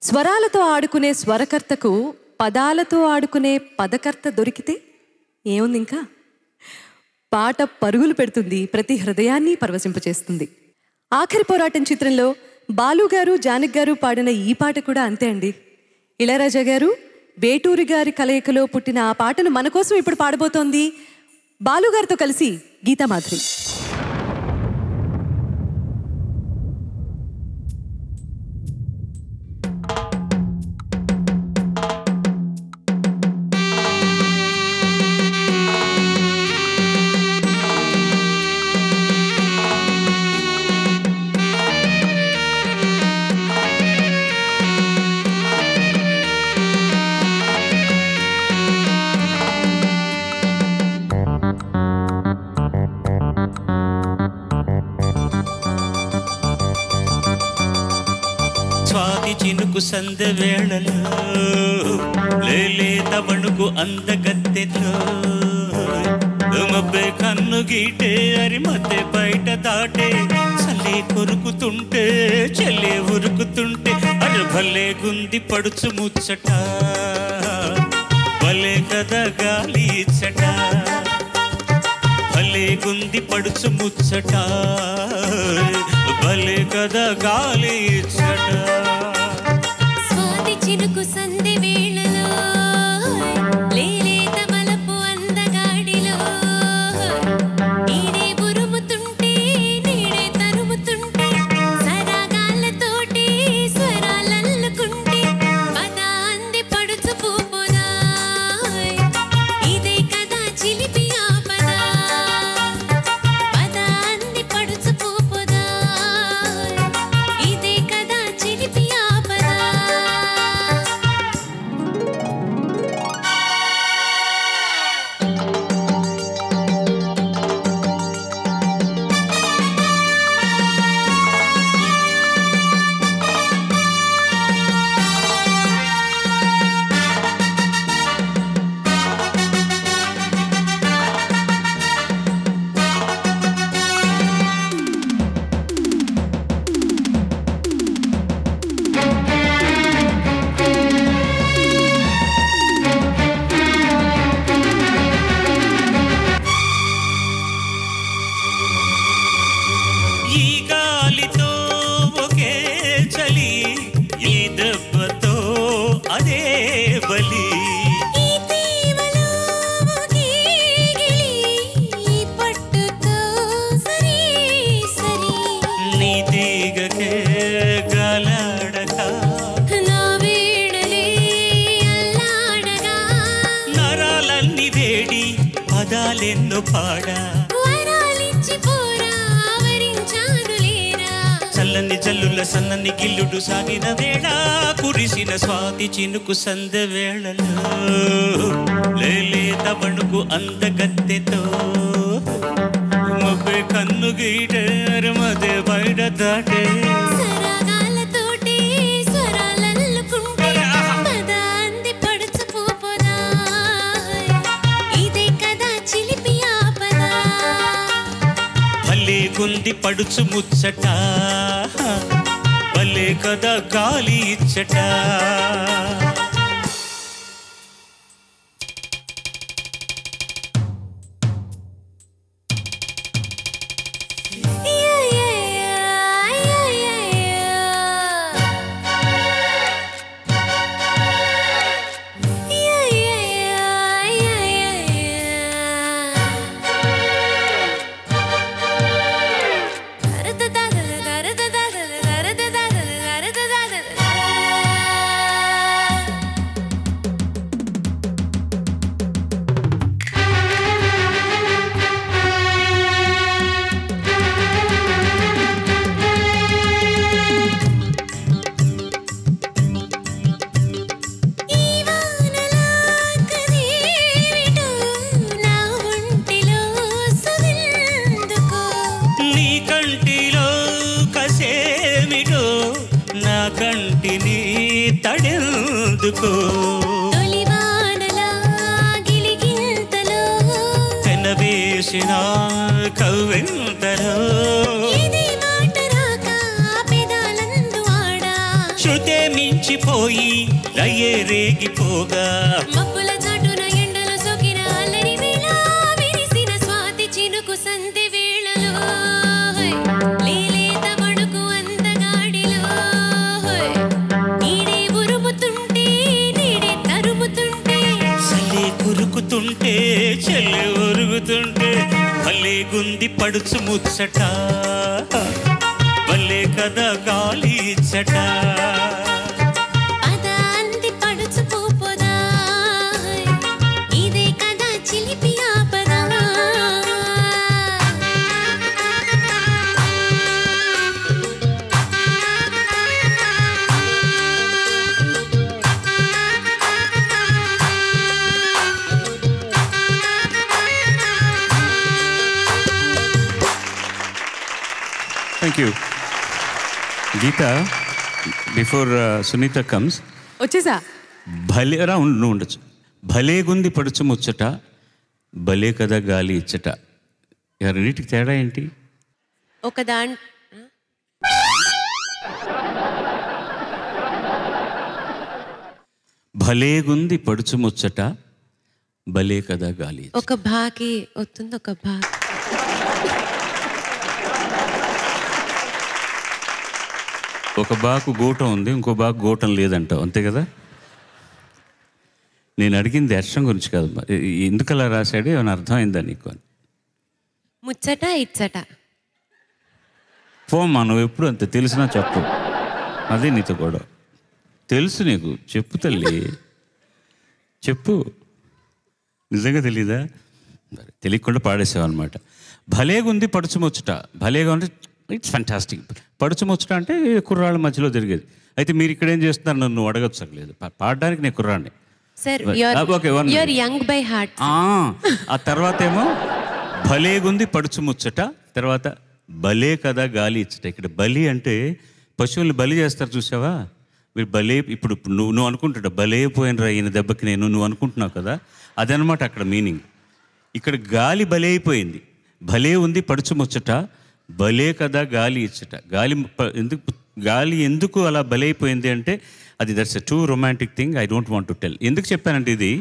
స్వరాలతో ఆడుకునే స్వరకర్తకు పదాలతో ఆడుకునే పదకర్త దొరికితే ఏముంది ఇంకా? పాట పరుగులు పెడుతుంది, ప్రతి హృదయాన్ని పరవశింపచేస్తుంది. ఆఖరి పోరాటం చిత్రంలో బాలు గారు జానకి గారు పాడిన ఈ పాట కూడా అంతే అండి. ఇళయరాజా గారు వేటూరి గారి కలయికలో పుట్టిన ఆ పాటను మన కోసం ఇప్పుడు పాడబోతోంది బాలు గారితో కలిసి గీతామాధురి. స్వాతి చినుకు సందె వేళలో లేలేత వణుకు అందగత్తెతో మబ్బే కన్ను గీటే అరిమతే బయట దాటే చల్లే కొరుకుతుంటే చెల్లే ఉరుకుతుంటే అరే భలే గుంది పడుచు ముచ్చట భలే కదా గాలి ఇచ్చట భలే గుంది పడుచు ముచ్చట భలే కదా గాలి ఇచ్చట. స్వాతి చినుకు సందె వేళలో లేలేత మలపు అందగాడిలో ఈడే ఉరుముతుంటే నీడే తరుముతుంటే సరాగాళ్ళతోటి స్వరాలల్లుకుంటే పద అంది పడుచు పూపుదా ఇదే కదా చిలిపి ఆపదా పద అంది పడుచు పూపుదా ఇదే కదా చిలిపి ఆపదా. ఈ గాలితో ఒకే చలి ఈ దెబ్బతో అదే బలి ఈ తీవలో ఒకే గిలి ఈ పట్టుతో సరి సరి నీ తీగకే గలాడక నా వీణలే అల్లాడగా నరాలన్నీ వేడి పదాలెన్నో పాడా వరాలిచ్చి పోరా ఆవరించాను లేరా చల్లని జల్లుల సన్నని గిల్లుడు సాగిన వేళ కురిసిన స్వాతి చినుకు సందె వేళలో లేలేత వణుకు అందగత్తెతో మబ్బే కన్ను గీటారు మదే బయట దాటే సరాగాలతోటి స్వరాలల్లుకుంటే పద అంది పడుచు పూపుదా ఇదే కదా చిలిపి ఆపదా భలే గుంది పడుచు ముచ్చట భలే కదా గాలి ఇచ్చట. కంటిని తడెందుకో తొలివానలా గిలిగింతలో పెనవేసిన కవ్వెంతలో ఇది మాట రాక పెదాలందు ఆడా శృతే మించిపోయి లయే రేగిపోగా మబ్బుల చాటున ఎండలో సోకిన అల్లరి వేళ విరిసిన స్వాతి చినుకు సంధి వేళలో లేలేత వణుకు అందగాడిలో నీడే ఉరుముతుంటే నీడే తరుముతుంటే చల్లే కొరుకుతుంటే చెల్లె ఒరుగుతుంటే భలే గుంది పడుచు ముచ్చట భలే కదా గాలి ఇచ్చట పద అంది పడుచు పూపొదా ఇదే కదా చిలిపి ఆపదా thank you Geetha before Sunitha comes వచ్చేసా భలే నువ్వు ఉండొచ్చు భలే గుంది పడుచు ముచ్చట భలే కదా గాలి ఇచ్చట రెండింటికి తేడా ఏంటి ఒక దాని భలే గుంది పడుచు ముచ్చట భలే కదా గాలి ఇచ్చట. ఒక భాకి వస్తుంది ఒక భా ఒక బాకు గోటం ఉంది ఇంకో బాకు గోటం లేదంటావు అంతే కదా నేను అడిగింది అర్థం గురించి కాదు ఎందుకు అలా రాశాడు ఏమైనా అర్థమైందా నీకు అని ముచ్చట ఇచ్చట పోమ్మా నువ్వు ఎప్పుడు అంత తెలిసినా చెప్పు అదే నీతో కూడా తెలుసు నీకు చెప్పు తల్లి చెప్పు నిజంగా తెలీదా తెలియకుండా పాడేసావు అనమాట భలేగా ఉంది పడుచుముచ్చట భలేగా ఉంది ఇట్స్ ఫ్యాంటాస్టిక్ పడుచుముచ్చట అంటే కుర్రాళ్ళ మధ్యలో తిరిగేది అయితే మీరు ఇక్కడ ఏం చేస్తున్నారు నన్ను అడగచ్చలేదు పాడడానికి నేను కుర్రాడిని sir okay you're young by heart ఆ తర్వాత ఏమో భలేగుంది పడుచుముచ్చట తర్వాత భలే కదా గాలి ఇచ్చట ఇక్కడ బలి అంటే పశువుల్ని బలి చేస్తారు చూసావా మీరు భలే ఇప్పుడు నువ్వు అనుకుంటున్నా భలే పోయినరా ఈయన దెబ్బకి నువ్వు అనుకుంటున్నావు కదా అదనమాట అక్కడ మీనింగ్ ఇక్కడ గాలి భలే అయిపోయింది భలే ఉంది పడుచుముచ్చట భలే కదా గాలి ఇచ్చట గాలి ఎందుకు అలా భలే అయిపోయింది అంటే అది that's a too romantic thing I don't want to tell ఎందుకు చెప్పానంటే ఇది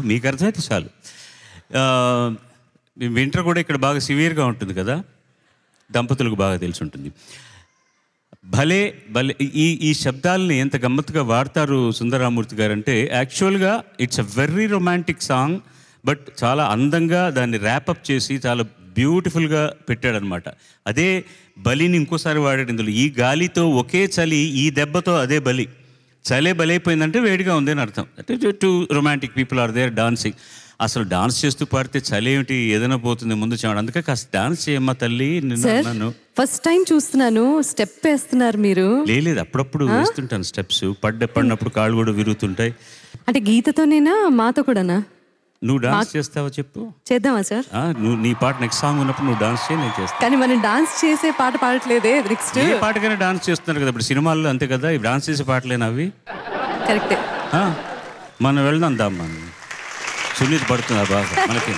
మీకు అర్థమైతే చాలు వింటర్ కూడా ఇక్కడ బాగా సివియర్గా ఉంటుంది కదా దంపతులకు బాగా తెలిసి ఉంటుంది భలే భలే ఈ శబ్దాలని ఎంత గమ్మత్తుగా వాడతారు సుందరరామూర్తి గారు అంటే యాక్చువల్గా it's a very romantic song but చాలా అందంగా దాన్ని ర్యాపప్ చేసి చాలా బ్యూటిఫుల్గా పెట్టాడనమాట అదే బలిని ఇంకోసారి వాడాడు ఇందులో ఈ గాలితో ఒకే చలి ఈ దెబ్బతో అదే బలి చలే బలైపోయిందంటే వేడిగా ఉంది అని అర్థం అంటే two romantic people are there dancing అసలు డాన్స్ చేస్తూ పాడితే చలి ఏమిటి ఏదైనా పోతుంది ముందు చేయడం అందుకే కాస్త డాన్స్ చేయమ్మా తల్లి నిన్ను ఫస్ట్ టైం చూస్తున్నాను స్టెప్ వేస్తున్నారు మీరు లేదు అప్పుడప్పుడు వేస్తుంటాను స్టెప్స్ పడినప్పుడు కాళ్ళు కూడా విరుగుతుంటాయి అంటే గీతతోనేనా మాతో కూడానా నువ్వు డాన్స్ చేస్తావా చెప్పు చేద్దామా సార్ నువ్వు నీ పాట నెక్స్ట్ సాంగ్ ఉన్నప్పుడు నువ్వు డాన్స్ చేయి నేను చేస్తాను కానీ మనం డాన్స్ చేసే పాట పాడట్లేదే నెక్స్ట్ ఏ పాటకైనా డాన్స్ చేస్తున్నారు కదా ఇప్పుడు సినిమాల్లో అంతే కదా ఇవి డాన్స్ చేసే పాటలేనా అవి కరెక్టే మనం వెళ్దాం దామ్మా సునీత పడుతుందా బాగా మనకి